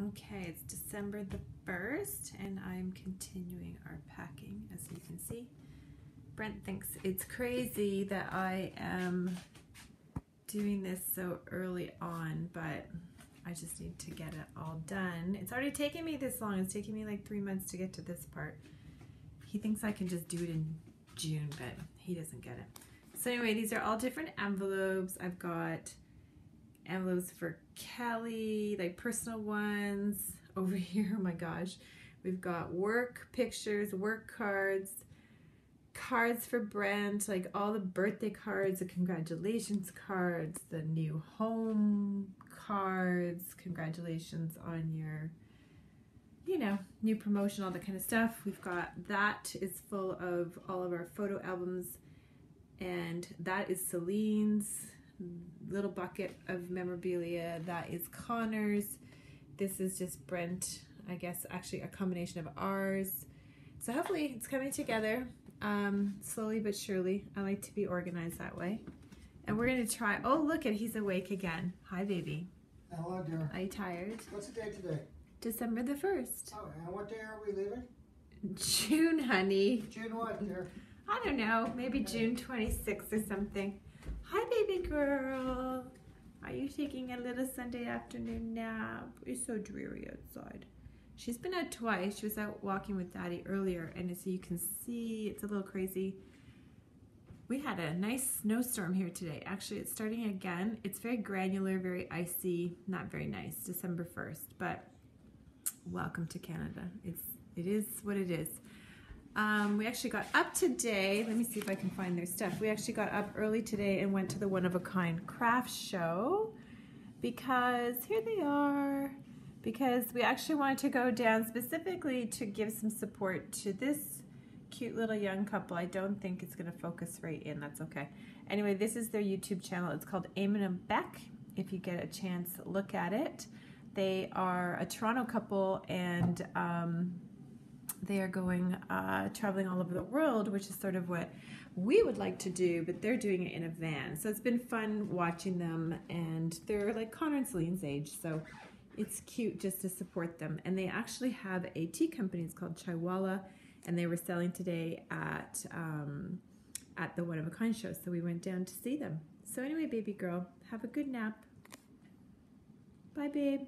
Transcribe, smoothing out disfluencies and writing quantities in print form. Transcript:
Okay, it's December the 1st and I'm continuing our packing, as you can see. Brent thinks it's crazy that I am doing this so early on, but I just need to get it all done. It's already taken me this long. It's taken me like 3 months to get to this part. He thinks I can just do it in June, but he doesn't get it. So anyway, these are all different envelopes. I've got envelopes for Kelly, like personal ones. Over here, oh my gosh, we've got work pictures, work cards, cards for Brent, like all the birthday cards, the congratulations cards, the new home cards, congratulations on your, you know, new promotion, all that kind of stuff. We've got, that is full of all of our photo albums, and that is Celine's little bucket of memorabilia. That is Connor's. This is just Brent, I guess actually a combination of ours. So hopefully it's coming together slowly but surely. I like to be organized that way. And we're gonna try, oh look, and he's awake again. Hi baby. Hello dear. Are you tired? What's the date today? December the 1st. Oh, and what day are we leaving? June, honey. June what, dear? I don't know, maybe June 26th or something. Hi baby girl. Are you taking a little Sunday afternoon nap? It's so dreary outside. She's been out twice. She was out walking with Daddy earlier, and as you can see, it's a little crazy. We had a nice snowstorm here today. Actually, it's starting again. It's very granular, very icy, not very nice, December 1st, but welcome to Canada. It is what it is. We actually got up today. Let me see if I can find their stuff. We actually got up early today and went to the one-of-a-kind craft show because here they are. Because we actually wanted to go down specifically to give some support to this cute little young couple. I don't think it's going to focus right in. That's okay. Anyway, this is their YouTube channel. It's called Eamon and Beck. If you get a chance, look at it. They are a Toronto couple, and they are going traveling all over the world, which is sort of what we would like to do, but they're doing it in a van. So it's been fun watching them, and they're like Connor and Celine's age, so it's cute just to support them. And they actually have a tea company. It's called Chaiwala, and they were selling today at the One of a Kind show, so we went down to see them. So anyway, baby girl, have a good nap. Bye, babe.